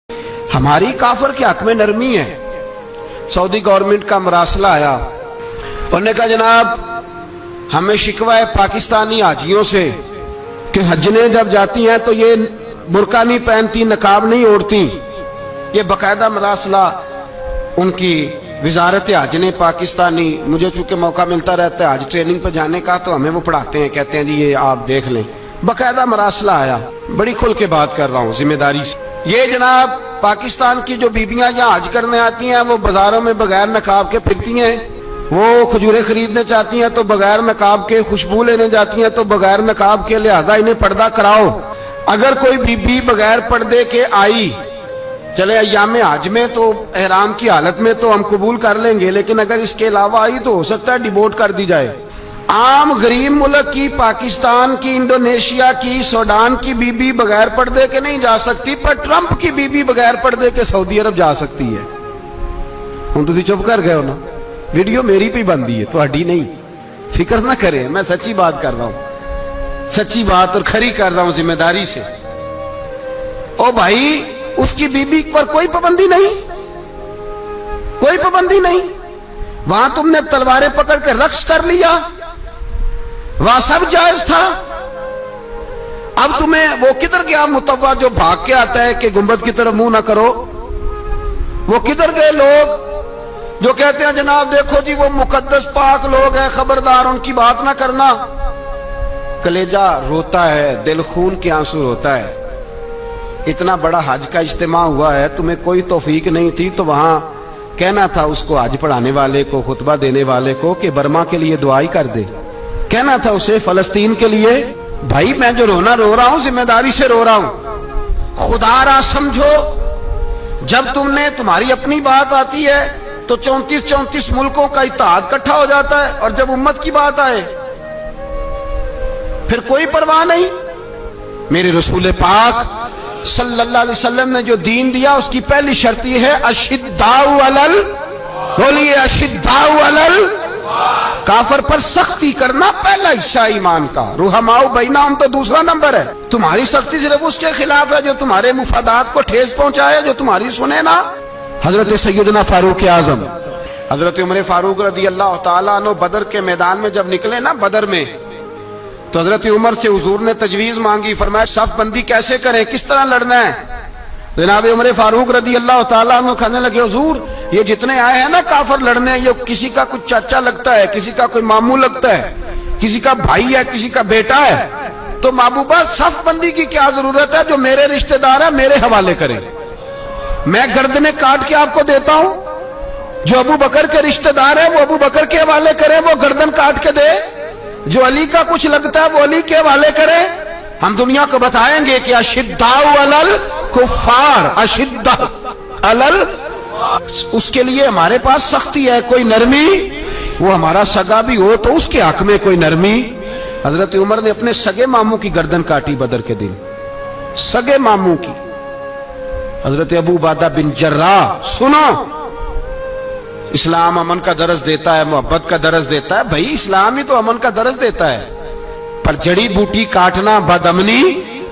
ہماری کافر کے حق میں نرمی ہے۔ سعودی گورنمنٹ کا مراسلہ آیا، انہوں نے کہا جناب ہمیں شکوہ ہے پاکستانی حاجیوں سے کہ حجنے جب جاتی ہیں تو یہ برقع نہیں پہنتی، نقاب نہیں اوڑھتی۔ یہ باقاعدہ مراسلہ ان کی وزارت حج نے پاکستانی، مجھے چونکہ موقع ملتا رہتا ہے حج ٹریننگ پہ جانے کا تو ہمیں وہ پڑھاتے ہیں، کہتے ہیں جی یہ آپ دیکھ لیں، باقاعدہ مراسلہ آیا۔ بڑی کھل کے بات کر رہا ہوں ذمہ داری سے۔ یہ جناب پاکستان کی جو بیبیاں یہاں حج کرنے آتی ہیں وہ بازاروں میں بغیر نقاب کے پھرتی ہیں، وہ کھجوریں خریدنے چاہتی ہیں تو بغیر نقاب کے، خوشبو لینے جاتی ہیں تو بغیر نقاب کے، لہذا انہیں پردہ کراؤ۔ اگر کوئی بیوی بغیر پردے کے آئی، چلے ایام حج میں تو احرام کی حالت میں تو ہم قبول کر لیں گے، لیکن اگر اس کے علاوہ آئی تو ہو سکتا ہے ڈیبورٹ کر دی جائے۔ عام غریب ملک کی، پاکستان کی، انڈونیشیا کی، سوڈان کی بیوی بغیر پردے کے نہیں جا سکتی، پر ٹرمپ کی بیوی بغیر پردے کے سعودی عرب جا سکتی ہے۔ ہم تو چپ کر گئے ہو نا، ویڈیو میری پہ بندی ہے، تہاڈی نہیں، فکر نہ کریں، میں سچی بات کر رہا ہوں، سچی بات اور کھری کر رہا ہوں ذمہ داری سے۔ او بھائی اس کی بیوی پر کوئی پابندی نہیں، کوئی پابندی نہیں۔ وہاں تم نے تلواریں پکڑ کے رقص کر لیا، وہاں سب جائز تھا۔ اب تمہیں وہ کدھر گیا متوا جو بھاگ کے آتا ہے کہ گنبد کی طرف منہ نہ کرو؟ وہ کدھر گئے لوگ جو کہتے ہیں جناب دیکھو جی وہ مقدس پاک لوگ ہیں، خبردار ان کی بات نہ کرنا؟ کلیجہ روتا ہے، دل خون کے آنسو ہوتا ہے۔ اتنا بڑا حج کا اجتماع ہوا ہے، تمہیں کوئی توفیق نہیں تھی تو وہاں کہنا تھا اس کو، حج پڑھانے والے کو، خطبہ دینے والے کو کہ برما کے لیے دعائی کر دے، کہنا تھا اسے فلسطین کے لیے۔ بھائی میں جو رونا رو رہا ہوں ذمہ داری سے رو رہا ہوں۔ خدا را سمجھو، جب تم نے تمہاری اپنی بات آتی ہے تو 34 ملکوں کا اتحاد کٹھا ہو جاتا ہے، اور جب امت کی بات آئے پھر کوئی پرواہ نہیں۔ میرے رسول پاک صلی اللہ علیہ وسلم نے جو دین دیا اس کی پہلی شرط یہ ہے اشداء علل، بولیے اشداء علل، کافر پر سختی کرنا پہلا حصہ ایمان کا۔ رحماء بینہم تو دوسرا نمبر ہے۔ تمہاری سختی صرف اس کے خلاف ہے جو تمہارے مفادات کو ٹھیس پہنچائے، جو تمہاری سنے نا۔ حضرت سیدنا فاروق اعظم حضرت عمر فاروق رضی اللہ تعالیٰ عنہ بدر کے میدان میں جب نکلے نا، بدر میں، تو حضرت عمر سے حضور نے تجویز مانگی، فرمایا صف بندی کیسے کریں، کس طرح لڑنا ہے؟ جناب عمر فاروق رضی اللہ تعالیٰ عنہ کہنے لگے حضور یہ جتنے آئے ہیں نا کافر لڑنے، یہ کسی کا کچھ چاچا لگتا ہے، کسی کا کوئی ماموں لگتا ہے، کسی کا بھائی ہے، کسی کا بیٹا ہے، تو محبوبہ صف بندی کی کیا ضرورت ہے؟ جو میرے رشتہ دار ہے میرے حوالے کریں، میں گردنیں کاٹ کے آپ کو دیتا ہوں۔ جو ابو بکر کے رشتہ دار ہے وہ ابو بکر کے حوالے کریں، وہ گردن کاٹ کے دے۔ جو علی کا کچھ لگتا ہے وہ علی کے حوالے کرے۔ ہم دنیا کو بتائیں گے کہ اشداء علل کفار، اشداء علل، اس کے لیے ہمارے پاس سختی ہے، کوئی نرمی، وہ ہمارا سگا بھی ہو تو اس کے حق میں کوئی نرمی۔ حضرت عمر نے اپنے سگے ماموں کی گردن کاٹی بدر کے دن، سگے ماموں کی۔ حضرت ابو عبیدہ بن جراح، سنو، اسلام امن کا درس دیتا ہے، محبت کا درس دیتا ہے، بھائی اسلام ہی تو امن کا درس دیتا ہے، پر جڑی بوٹی کاٹنا بدامنی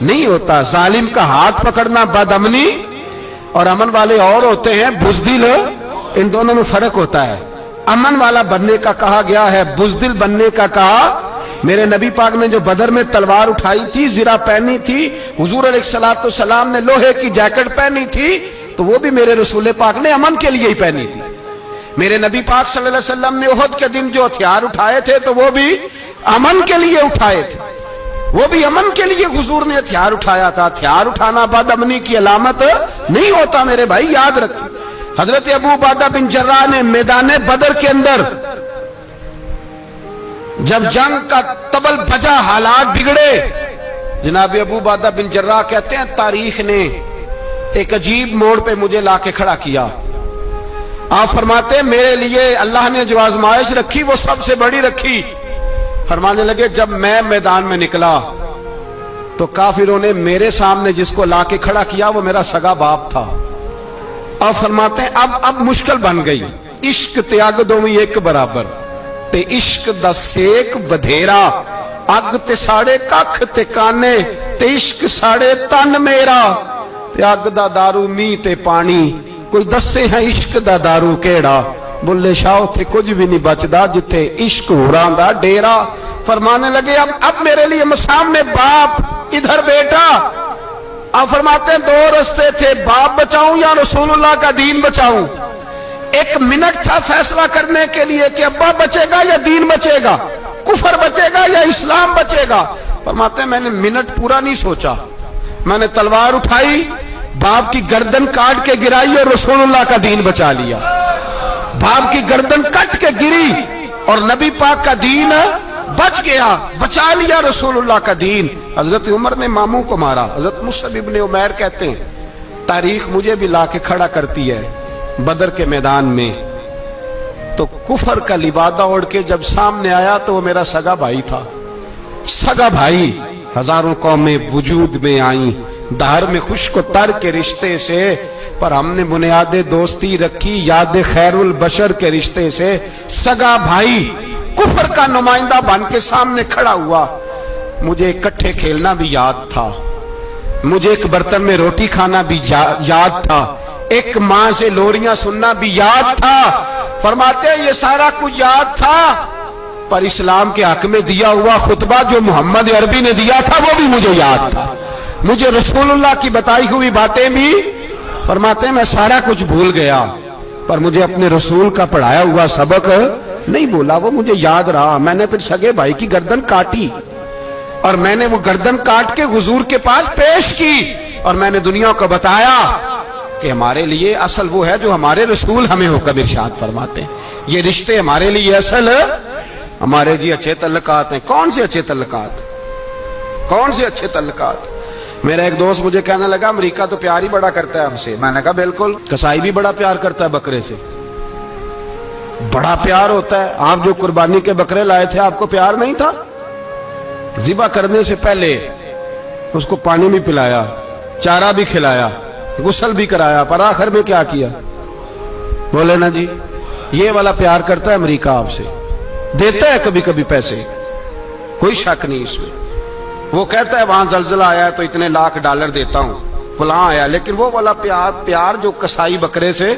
نہیں ہوتا، ظالم کا ہاتھ پکڑنا بدامنی، اور امن والے اور ہوتے ہیں بزدل، ان دونوں میں فرق ہوتا ہے۔ امن والا بننے کا کہا گیا ہے، بزدل بننے کا کہا۔ میرے نبی پاک نے جو بدر میں تلوار اٹھائی تھی، زرہ پہنی تھی، حضور علیہ السلام نے لوہے کی جیکٹ پہنی تھی، تو وہ بھی میرے رسول پاک نے امن کے لیے ہی پہنی تھی۔ میرے نبی پاک صلی اللہ علیہ وسلم نے احد کے دن جو ہتھیار اٹھائے تھے تو وہ بھی امن کے لیے اٹھائے تھے، وہ بھی امن کے لیے حضور نے ہتھیار اٹھایا تھا۔ ہتھیار اٹھانا بد امنی کی علامت نہیں ہوتا میرے بھائی، یاد رکھیں۔ حضرت ابو عبیدہ بن جراح نے میدان بدر کے اندر جب جنگ کا طبل بجا، حالات بگڑے، جناب ابو عبیدہ بن جراح کہتے ہیں تاریخ نے ایک عجیب موڑ پہ مجھے لا کے کھڑا کیا۔ آپ فرماتے ہیں میرے لیے اللہ نے جو آزمائش رکھی وہ سب سے بڑی رکھی۔ فرمانے لگے جب میں میدان میں نکلا تو کافروں نے میرے سامنے جس کو لا کے کھڑا کیا وہ میرا سگا باپ تھا۔ آپ فرماتے ہیں اب مشکل بن گئی، عشق تیاگ دوویں ایک برابر، تے عشق دا سیک ودھیرا، اگ تے ساڑے ککھ تے کانے، تے عشق ساڑے تن میرا۔ अग दा दारू मीह ते पानी, कोई दसे है इश्क दा दारू केड़ा। बुल्ले शाह उथे कुछ भी नहीं बचदा जिथे इश्क होरां दा डेरा। फरमाने लगे अब मेरे लिए सामने बाप, इधर बेटा। आप फरमाते हैं दो रास्ते थे, बाप बचाऊं या रसूलुल्लाह का दीन बचाऊं। एक मिनट था फैसला करने के लिए कि अब्बा बचेगा या दीन बचेगा, कुफर बचेगा या इस्लाम बचेगा। फरमाते हैं मैंने मिनट पूरा नहीं सोचा, मैंने तलवार उठाई, बाप की गर्दन काट के गिराई और रसूलुल्लाह का दीन बचा लिया। बाप की गर्दन कट के गिरी और नबी पाक का दीन बच गया, बचा लिया रसूलुल्लाह का दीन। हजरत उमर ने मामू को मारा। हजरत मुसअब इब्न उमैर कहते हैं तारीख मुझे भी लाके खड़ा करती है, बदर के मैदान में तो कुफर का लिबादा ओढ़ के जब सामने आया तो वो मेरा सगा भाई था। सगा भाई, हजारों कौमें वजूद में आई दहर में खुश्क तर के रिश्ते से, पर हमने बुनियाद दोस्ती रखी याद खैरुल बशर के रिश्ते से। सगा भाई कुफर का नुमाइंदा बन के सामने खड़ा हुआ। मुझे इकट्ठे खेलना भी याद था, मुझे एक बर्तन में रोटी खाना भी याद था, एक माँ से लोरियां सुनना भी याद था। फरमाते हैं ये सारा कुछ याद था, पर इस्लाम के हक में दिया हुआ खुतबा जो मोहम्मद अरबी ने दिया था वो भी मुझे याद था। मुझे रसूलुल्लाह की बताई हुई बातें भी, फरमाते हैं मैं सारा कुछ भूल गया, पर मुझे अपने रसूल का पढ़ाया हुआ सबक नहीं भूला, वो मुझे याद रहा। मैंने फिर सगे भाई की गर्दन काटी और मैंने वो गर्दन काट के हुजूर के पास पेश की और मैंने दुनिया को बताया कि हमारे लिए असल वो है जो हमारे रसूल हमें हुक्म इरशाद फरमाते हैं। ये रिश्ते हमारे लिए असल हमारे जी अच्छे तल्लुकात हैं। कौन से अच्छे तल्लुकात, कौन से अच्छे तल्लुकात? मेरा एक दोस्त मुझे कहने लगा अमेरिका तो प्यार ही बड़ा करता है हमसे। मैंने कहा बिल्कुल, कसाई भी बड़ा प्यार करता है बकरे से, बड़ा प्यार होता है। आप जो कुर्बानी के बकरे लाए थे आपको प्यार नहीं था? ज़िबा करने से पहले उसको पानी भी पिलाया, चारा भी खिलाया, गुस्ल भी कराया, पर आखिर में क्या किया? बोले ना जी, ये वाला प्यार करता है अमेरिका आपसे, देता है कभी कभी पैसे, कोई शक नहीं इसमें। वो कहता है वहां जलजला आया है तो इतने लाख डॉलर देता हूं, फलां आया, लेकिन वो वाला प्यार जो कसाई बकरे से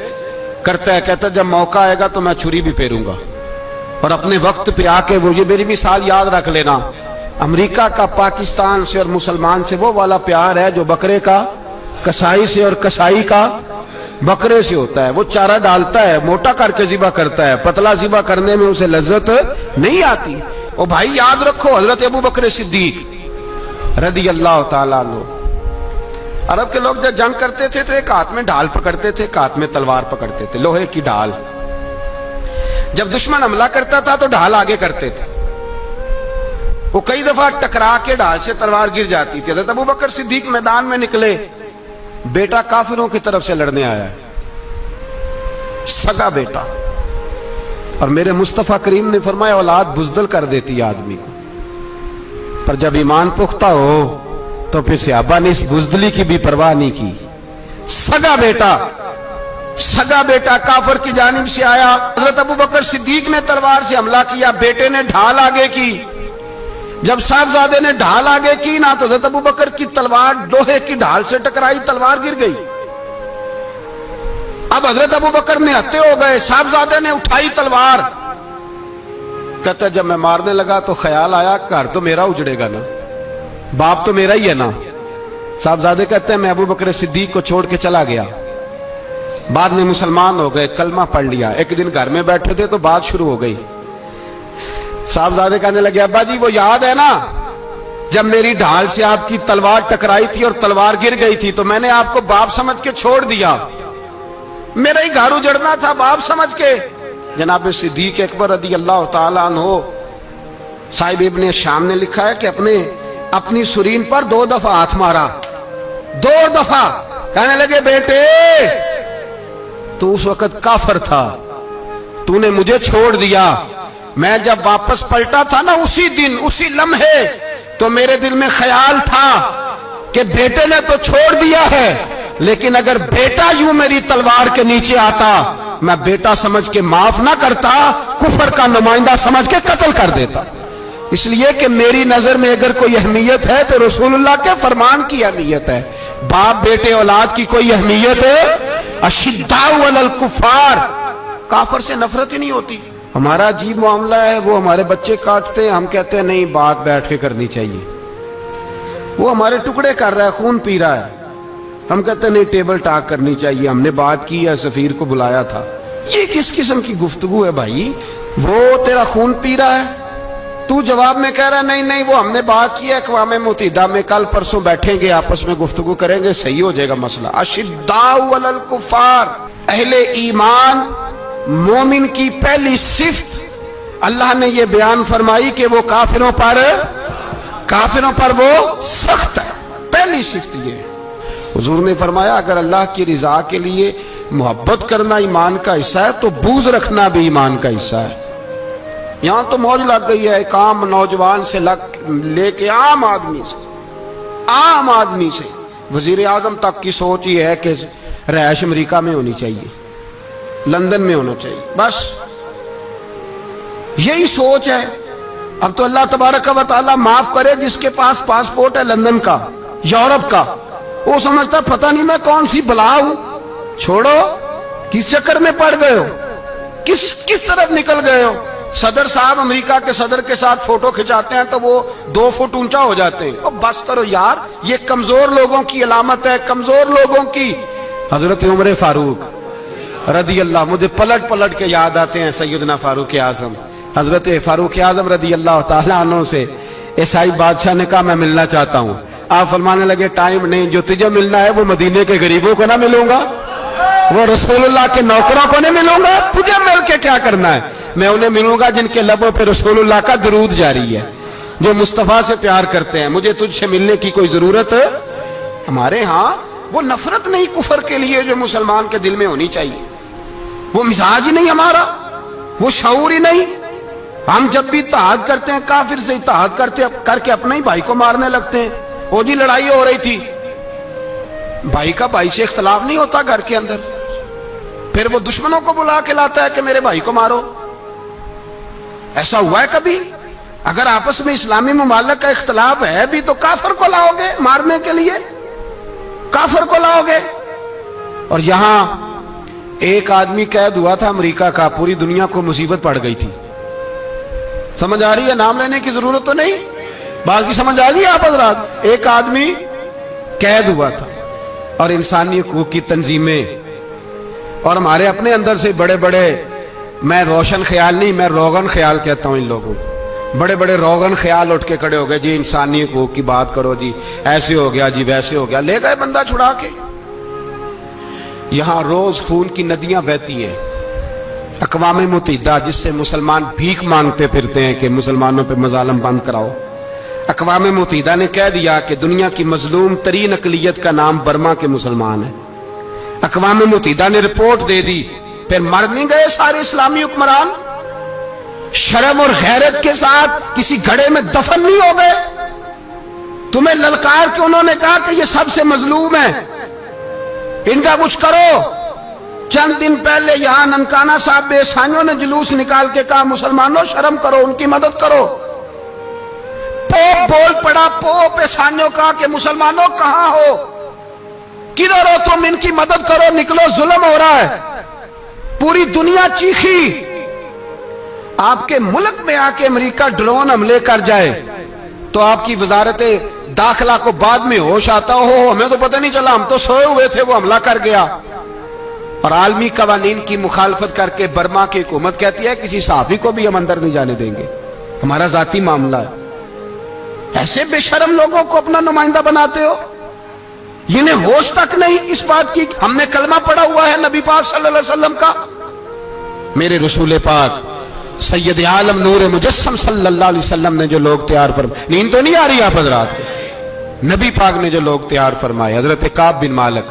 करता है, कहता है जब मौका आएगा तो मैं छुरी भी फेरूंगा और अपने वक्त पे आके वो, ये मेरी मिसाल याद रख लेना, अमेरिका का पाकिस्तान से और मुसलमान से वो वाला प्यार है जो बकरे का कसाई से और कसाई का बकरे से होता है। वो चारा डालता है, मोटा करके ज़िबा करता है, पतला ज़िबा करने में उसे लज्जत नहीं आती। ओ भाई याद रखो, हजरत अबू बकर सिद्दीक रदी अल्लाह ताला अन्हु, अरब के लोग जब जंग करते थे तो एक हाथ में ढाल पकड़ते थे, एक हाथ में तलवार पकड़ते थे, लोहे की ढाल। जब दुश्मन हमला करता था तो ढाल आगे करते थे, वो कई दफा टकरा के ढाल से तलवार गिर जाती थी। हज़रत अबू बकर सिद्दीक मैदान में निकले, बेटा काफिरों की तरफ से लड़ने आया है, सगा बेटा, और मेरे मुस्तफा करीम ने फरमाया औलाद बुज़दिल कर देती है आदमी को, पर जब ईमान पुख्ता हो तो फिर सहाबा ने इस बुज़दिली की भी परवाह नहीं की। सगा बेटा काफिर की जानिब से आया, हज़रत अबू बकर सिद्दीक ने तलवार से हमला किया, बेटे ने ढाल आगे की। जब साहबजादे ने ढाल आगे की ना तो हज़रत अबू बकर की तलवार लोहे की ढाल से टकराई, तलवार गिर गई। अब हज़रत अबू बकर ने हत्ते हो गए, साहबजादे ने उठाई तलवार, कहता जब मैं मारने लगा तो ख्याल आया घर तो मेरा उजड़ेगा ना, बाप तो मेरा ही है ना। साहबजादे कहते हैं मैं अबू बकर सिद्दीक को छोड़ के चला गया, बाद में मुसलमान हो गए, कलमा पढ़ लिया। एक दिन घर में बैठे थे तो बात शुरू हो गई। साहबजादे कहने लगे अब्बा जी वो याद है ना जब मेरी ढाल से आपकी तलवार टकराई थी और तलवार गिर गई थी तो मैंने आपको बाप समझ के छोड़ दिया, मेरा ही घर उजड़ना था बाप समझ के। जनाब सिद्दीक अकबर रदी अल्लाह ताला अन्हु साहिब इब्ने शाम ने लिखा है कि अपनी सुरीन पर 2 दफा हाथ मारा, 2 दफा। कहने लगे बेटे तू उस वक्त काफिर था, तूने मुझे छोड़ दिया, मैं जब वापस पलटा था ना उसी दिन उसी लम्हे तो मेरे दिल में ख्याल था कि बेटे ने तो छोड़ दिया है, लेकिन अगर बेटा यूं मेरी तलवार के नीचे आता मैं बेटा समझ के माफ ना करता, कुफर का नुमाइंदा समझ के कत्ल कर देता। इसलिए कि मेरी नजर में अगर कोई अहमियत है तो रसूलुल्लाह के फरमान की अहमियत है, बाप बेटे औलाद की कोई अहमियत अशिद्दाउ अलल कुफार, काफर से नफरत ही नहीं होती। हमारा अजीब मामला है, वो हमारे बच्चे काटते हैं, हम कहते हैं नहीं बात बैठ के करनी चाहिए। वो हमारे टुकड़े कर रहा है, खून पी रहा है, हम कहते हैं नहीं टेबल टॉक करनी चाहिए, हमने बात की है, सफीर को बुलाया था। ये किस किस्म की गुफ्तगू है भाई? वो तेरा खून पी रहा है, तू जवाब में कह रहा है नहीं नहीं वो हमने बात की है अक़वाम मुत्तहिदा में, कल परसों बैठेंगे आपस में गुफ्तगू करेंगे, सही हो जाएगा मसला। अशिद्दाउ अलल कुफार, अहले ईमान मोमिन की पहली सिफ्त अल्लाह ने ये बयान फरमाई कि वो काफिरों पर वो सख्त है। पहली सिफ्त ये हुजूर ने फरमाया अगर अल्लाह की रिजा के लिए मोहब्बत करना ईमान का हिस्सा है तो बूझ रखना भी ईमान का हिस्सा है। यहां तो मौज लग गई है, एक आम नौजवान से लेके आम आदमी से वजीर आजम तक की सोच ये है कि रहायश अमेरिका में होनी चाहिए, लंदन में होना चाहिए, बस यही सोच है। अब तो अल्लाह तबारक व तआला माफ करे जिसके पास पासपोर्ट है लंदन का, यूरोप का, वो समझता पता नहीं मैं कौन सी बला हूं। छोड़ो, किस चक्कर में पड़ गए हो, किस तरफ निकल गए हो। सदर साहब अमेरिका के सदर के साथ फोटो खिंचाते हैं तो वो 2 फुट ऊंचा हो जाते हैं। और बस करो यार, ये कमजोर लोगों की अलामत है, कमजोर लोगों की। हजरत उमर फारूक रदी अल्लाह, मुझे पलट पलट के याद आते हैं सैयदना फारूक आजम, हजरत फारूक आजम रदी अल्लाह तआला अन्हु से ईसाई बादशाह ने कहा मैं मिलना चाहता हूं। आप फरमाने लगे टाइम नहीं, जो तुझे मिलना है वो मदीने के गरीबों को ना मिलूंगा, वो रसूलुल्लाह के नौकरों को नहीं मिलूंगा, तुझे मिल के क्या करना है। मैं उन्हें मिलूंगा जिनके लबों पे रसूलुल्लाह का दरूद जारी है, जो मुस्तफा से प्यार करते हैं। मुझे तुझसे मिलने की कोई जरूरत है। हमारे यहाँ वो नफरत नहीं कुफर के लिए जो मुसलमान के दिल में होनी चाहिए, वो मिजाज ही नहीं हमारा, वो शऊर ही नहीं। हम जब भी इत्तेहाद करते हैं काफिर से इत्तेहाद करके अपने ही भाई को मारने लगते हैं। वो जी लड़ाई हो रही थी, भाई का भाई से इख्तलाफ नहीं होता घर के अंदर, फिर वो दुश्मनों को बुला के लाता है कि मेरे भाई को मारो। ऐसा हुआ है कभी? अगर आपस में इस्लामी मुमालिक का इख्तलाफ है भी तो काफिर को लाओगे मारने के लिए, काफिर को लाओगे। और यहां एक आदमी कैद हुआ था अमेरिका का, पूरी दुनिया को मुसीबत पड़ गई थी। समझ आ रही है? नाम लेने की जरूरत तो नहीं, बाकी समझ आ गई आप हजरात। एक आदमी कैद हुआ था और इंसानी हकूक की तंजीमें और हमारे अपने अंदर से बड़े बड़े, मैं रोशन ख्याल नहीं, मैं रोगन ख्याल कहता हूं इन लोगों, बड़े बड़े रोगन ख्याल उठ के खड़े हो गए जी, इंसानी हकूक की बात करो जी, ऐसे हो गया जी, वैसे हो गया। ले गए बंदा छुड़ा के। यहां रोज खून की नदियां बहती हैं। अक़वाम मुत्तहिदा जिससे मुसलमान भीख मांगते फिरते हैं कि मुसलमानों पे मजालम बंद कराओ, अक़वाम मुत्तहिदा ने कह दिया कि दुनिया की मजलूम तरीन अक़लियत का नाम बर्मा के मुसलमान है। अक़वाम मुत्तहिदा ने रिपोर्ट दे दी, फिर मर नहीं गए सारे इस्लामी हुक्मरान? शर्म और गैरत के साथ किसी घड़े में दफन नहीं हो गए? तुम्हें ललकार के उन्होंने कहा कि ये सबसे मजलूम है, इनका कुछ करो। चंद दिन पहले यहां ननकाना साहब बेसाइयों ने जुलूस निकाल के कहा मुसलमानों शर्म करो, उनकी मदद करो। पोप बोल पड़ा, पोप ईसाइयों का कि मुसलमानों कहां हो, किधर हो तुम, इनकी मदद करो, निकलो, जुल्म हो रहा है। पूरी दुनिया चीखी। आपके मुल्क में आके अमेरिका ड्रोन हमले कर जाए तो आपकी वजारत दाखिला को बाद में होश आता हो, हमें तो पता नहीं चला, हम तो सोए हुए थे, वो हमला कर गया। और आलमी कवानीन की मुखालफत करके बर्मा की हुकूमत कहती है किसी सहाफी को भी हम अंदर नहीं जाने देंगे, हमारा जाती मामला है। ऐसे बेशरम लोगों को अपना नुमाइंदा बनाते हो, इन्हें होश तक नहीं इस बात की। हमने कलमा पढ़ा हुआ है नबी पाक सल्लल्लाहु अलैहि वसल्लम का, मेरे रसूल पाक सैयद आलम नूर मुजस्सम सल्लल्लाहु अलैहि वसल्लम ने जो लोग तैयार फरमाए, नींद तो नहीं आ रही आप हजरात? नबी पाक ने जो लोग तैयार फरमाए, हजरत काब बिन मालिक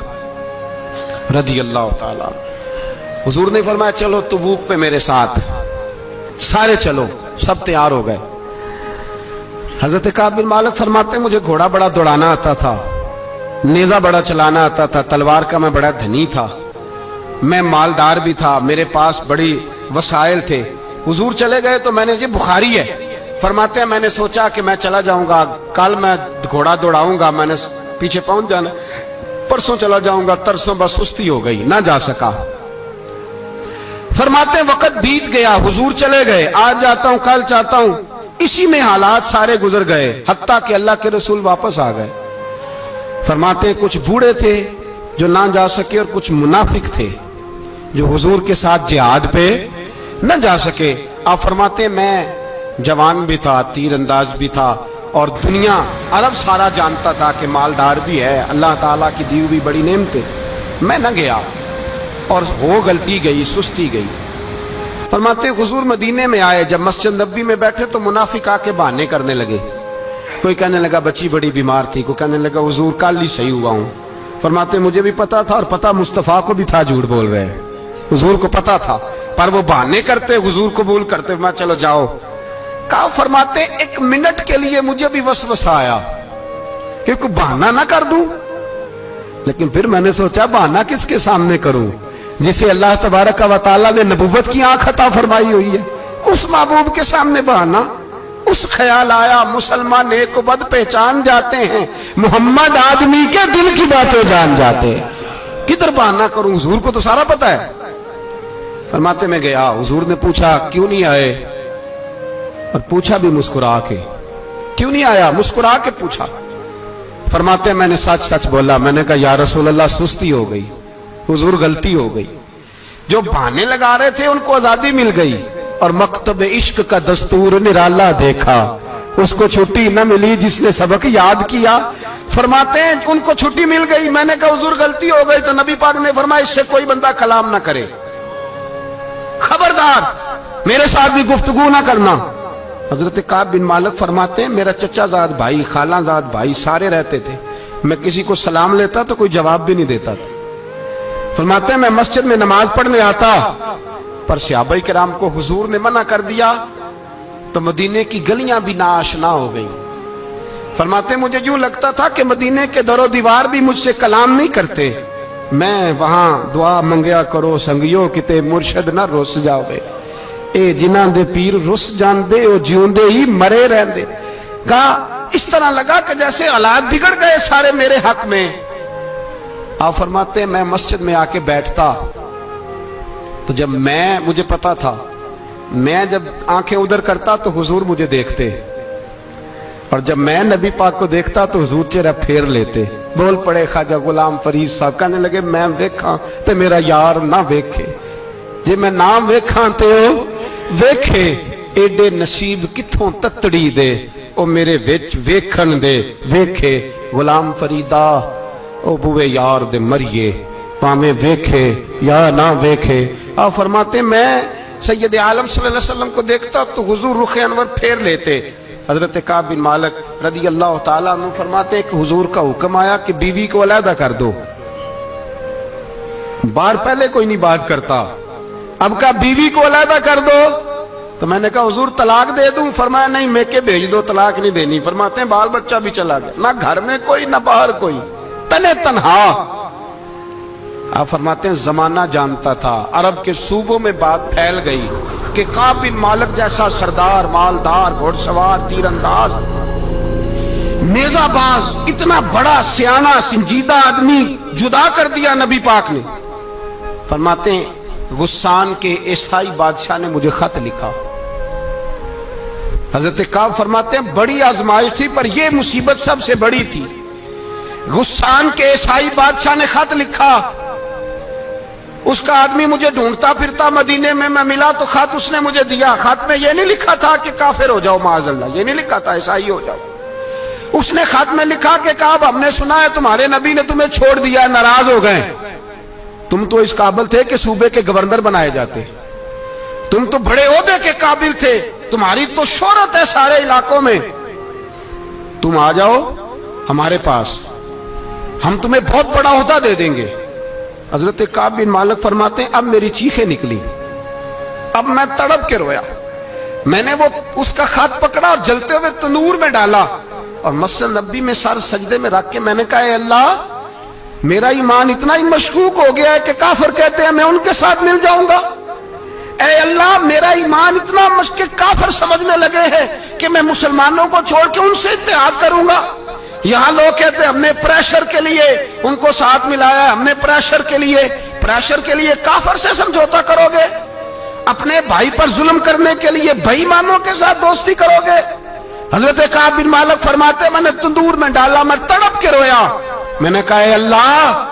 रदी अल्लाह ताला, हुजूर ने फरमाया चलो तबूक पे मेरे साथ, सारे चलो, सब तैयार हो गए। हजरत काब बिन मालिक फरमाते मुझे घोड़ा बड़ा दौड़ाना आता था, नेजा बड़ा चलाना आता था, तलवार का मैं बड़ा धनी था, मैं मालदार भी था, मेरे पास बड़ी वसाइल थे। हुजूर चले गए तो मैंने, जी बुखारी है, फरमाते हैं मैंने सोचा कि मैं चला जाऊंगा, कल मैं घोड़ा दौड़ाऊंगा, मैंने पीछे पहुंच जाना, परसों चला जाऊंगा, तरसों बस सुस्ती हो गई, ना जा सका। फरमाते वक्त बीत गया, हुजूर चले गए, आज जाता हूं कल चाहता हूं, इसी में हालात सारे गुजर गए, हत्ता कि अल्लाह के रसूल वापस आ गए। फरमाते कुछ बूढ़े थे जो ना जा सके और कुछ मुनाफिक थे जो हुजूर के साथ जिहाद पे न जा सके। आप फरमाते मैं जवान भी था, तीर अंदाज भी था, और दुनिया अरब सारा जानता था कि मालदार भी है, अल्लाह ताला की दी हुई बड़ी नेमत। मैं न गया और हो गलती गई, सुस्ती गई। फरमाते हुजूर मदीने में आए, जब मस्जिद नबी में बैठे तो मुनाफिक आके बहाने करने लगे। कोई कहने लगा बच्ची बड़ी बीमार थी, कोई कहने लगा हुजूर कल ही सही हुआ हूं। फरमाते मुझे भी पता था और पता मुस्तफा को भी था झूठ बोल रहे हैं, हुजूर को पता था, पर वो बहाने करते, हुजूर कबूल करते। मैं चलो जाओ। कहा फरमाते एक मिनट के लिए मुझे भी वसवसा आया कि कोई बहाना ना कर दूं, लेकिन फिर मैंने सोचा बहाना किसके सामने करूं जिसे अल्लाह तबारक व तआला ने नबुव्वत की आंख अता फरमाई हुई है, उस महबूब के सामने बहाना। उस ख्याल आया मुसलमान नेक को बद पहचान जाते हैं, मोहम्मद आदमी के दिल की बातें जान जाते हैं, किधर बहाना करूं, हुजूर को तो सारा पता है। फरमाते में गया, हुजूर ने पूछा क्यों नहीं आए, और पूछा भी मुस्कुरा के, क्यों नहीं आया, मुस्कुरा के पूछा। फरमाते मैंने सच सच बोला, मैंने कहा या रसूल अल्लाह सुस्ती हो गई, हुजूर गलती हो गई। जो बहाने लगा रहे थे उनको आजादी मिल गई, और मकतब इश्क का दस्तूर निराला देखा, उसको छुट्टी न मिली जिसने सबक याद किया। फरमाते हैं उनको छुट्टी मिल गई, मैंने कहा हुजूर गलती हो गई, तो नबी पाक ने फरमाया इससे कोई बंदा कलाम ना करे, खबरदार मेरे साथ भी गुफ्तगू ना करना। हजरत काब बिन मालिक फरमाते हैं मेरा चचाजाद भाई, खालाजाद भाई सारे रहते थे, मैं किसी को सलाम लेता तो कोई जवाब भी नहीं देता था। फरमाते हैं मैं मस्जिद में नमाज पढ़ने आता, पर सहाबा किराम को हुजूर ने मना कर दिया तो मदीने की गलियां भी नाआशना हो गई। फरमाते मुझे यूं लगता था कि मदीने के दरो दीवार भी मुझसे कलाम नहीं करते, मैं वहां दुआ मंगया करो संगियो किते मुर्शद ना रुस जावे, ए जिन्हां दे पीर रुस जांदे ओ जिउंदे ही मरे रहंदे। कहा इस तरह लगा कि जैसे हालात बिगड़ गए सारे मेरे हक में। आप फरमाते मैं मस्जिद में आके बैठता तो जब मुझे पता था, मैं जब आंखें उधर करता तो हुजूर मुझे देखते, और जब मैं नबी पाक को देखता तो हुजूर चेहरा फेर लेते। बोल पड़े ख्वाजा गुलाम फरीद साहब, कहने लगे मैं वेखा तो मेरा यार ना वेखे, जे मैं ना वेखा तो वेखे, एडे नसीब किथों ततड़ी दे ओ मेरे विच वेखन दे वेखे। गुलाम फरीदा ओ बुए यार दे मरिए, भाਵੇਂ वेखे या ना वेखे। आप फरमाते मैं सैयद आलम सल्लल्लाहु अलैहि वसल्लम को देखता तो हुजूर रुख अनवर फेर लेते। हजरत काब बिन मालिक रदी अल्लाह ताला अन्हु फरमाते कि हुजूर का हुक्म आया कि बीवी को अलहदा कर दो। बार पहले कोई नहीं बात करता, अब का बीवी को अलहदा कर दो, तो मैंने कहा हुजूर तलाक दे दूं। फरमाया नहीं मेके भेज दो, तलाक नहीं देनी। फरमाते हैं बाल बच्चा भी चला गया, ना घर में कोई ना बाहर कोई, तने तन्हा। आप फरमाते हैं जमाना जानता था, अरब के सूबों में बात फैल गई कि काब बिन मालिक जैसा सरदार, मालदार, घोड़सवार, तीरंदाज, नेजाबाज, इतना बड़ा सियाना संजीदा आदमी जुदा कर दिया नबी पाक ने। फरमाते हैं गुस्सान के ईसाई बादशाह ने मुझे खत लिखा। हजरत काब फरमाते हैं बड़ी आजमाइश थी, पर यह मुसीबत सबसे बड़ी थी। गुस्सान के ईसाई बादशाह ने खत लिखा, उसका आदमी मुझे ढूंढता फिरता मदीने में, मैं मिला तो खत उसने मुझे दिया। खत में यह नहीं लिखा था कि काफिर हो जाओ माअज़ल्लाह, ये नहीं लिखा था ईसाई हो जाओ। उसने खत में लिखा कि काब हमने सुना है तुम्हारे नबी ने तुम्हें छोड़ दिया, नाराज हो गए, तुम तो इस काबिल थे कि सूबे के गवर्नर बनाए जाते, तुम तो बड़े ओहदे के काबिल थे, तुम्हारी तो शोहरत है सारे इलाकों में, तुम आ जाओ हमारे पास, हम तुम्हें बहुत बड़ा ओहदा दे देंगे। हजरत काब बिन मालिक फरमाते हैं अब मेरी चीखें निकली, अब मैं तड़प के रोया। मैंने वो उसका खत पकड़ा और जलते हुए तंदूर में डाला और मस्जिद नबी में सर सजदे में रख के मैंने कहा अल्लाह मेरा ईमान इतना ही मशकूक हो गया है कि काफिर कहते हैं मैं उनके साथ मिल जाऊंगा। ऐ अल्लाह मेरा ईमान इतना काफिर समझने लगे हैं कि मैं मुसलमानों को छोड़ के उनसे इत्तेहाद करूंगा। یہاں لوگ کہتے ہیں ہم نے پریشر کے لیے ان کو ساتھ ملایا ہے، ہم نے پریشر کے لیے کافر سے سمجھوتا کرو گے؟ اپنے بھائی پر ظلم کرنے کے لیے بھائی مانوں کے ساتھ دوستی کرو گے؟ حضرت کعب بن مالک فرماتے ہیں میں نے تندور میں ڈالا، میں تڑپ کے رویا، میں نے کہا اے اللہ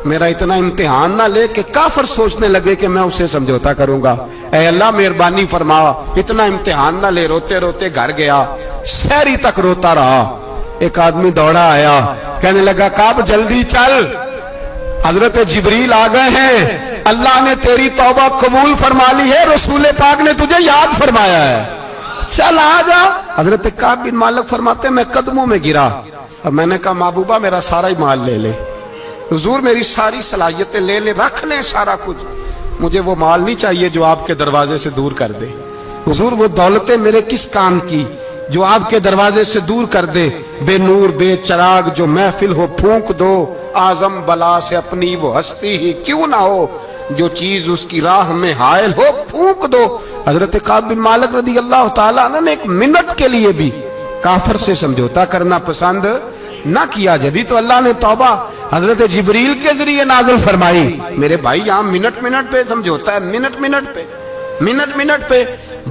میرا اتنا امتحان نہ لے کہ کافر سوچنے لگے کہ میں اسے سمجھوتا کروں گا، اے اللہ مہربانی فرما اتنا امتحان نہ لے۔ روتے روتے گھر گیا، سحری تک روتا رہا۔ ایک آدمی دوڑا آیا، کہنے لگا کعب جلدی چل، حضرت جبریل آ گئے ہیں، اللہ نے تیری توبہ قبول فرما لی ہے، رسول پاک نے تجھے یاد فرمایا ہے، چل آ جا۔ حضرت کعب بن مالک فرماتے ہیں میں قدموں میں گرا اور میں نے کہا محبوبہ میرا سارا ہی مال لے لے، حضور میری ساری صلاحیتیں لے لے، رکھ لیں سارا کچھ، مجھے وہ مال نہیں چاہیے جو آپ کے دروازے سے دور کر دے، حضور وہ دولتیں میرے کس کام کی جو آپ کے دروازے سے دور کر دے، بے نور بے چراغ جو محفل ہو پھونک دو، اعظم بلا سے اپنی وہ ہستی ہی کیوں نہ ہو، جو چیز اس کی راہ میں حائل ہو پھونک دو۔ حضرت کعب بن مالک رضی اللہ تعالیٰ عنہ نے ایک منٹ کے لیے بھی کافر سے سمجھوتا کرنا پسند نہ کیا، جبھی تو اللہ نے توبہ حضرت جبریل کے ذریعے نازل فرمائی۔ میرے بھائی یہاں منٹ پہ سمجھوتا ہے، منٹ پہ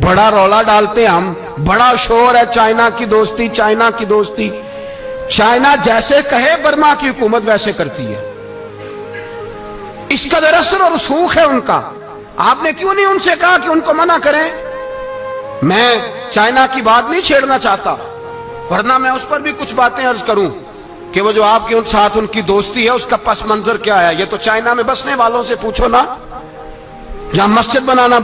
بڑا رولا ڈالتے ہیں ہم، بڑا شور ہے چائنا کی دوستی، چائنا جیسے کہے برما کی حکومت ویسے کرتی ہے، اس کا اثر اور رسوخ ہے ان کا۔ آپ نے کیوں نہیں ان سے کہا کہ ان کو منع کریں؟ میں چائنا کی بات نہیں چھیڑنا چاہتا، ورنہ میں اس پر بھی کچھ باتیں عرض کروں کہ وہ جو آپ کے ان ساتھ ان کی دوستی ہے اس کا پس منظر کیا ہے۔ یہ تو چائنا میں بسنے والوں سے پوچھو نا، جہاں مسجد بنانا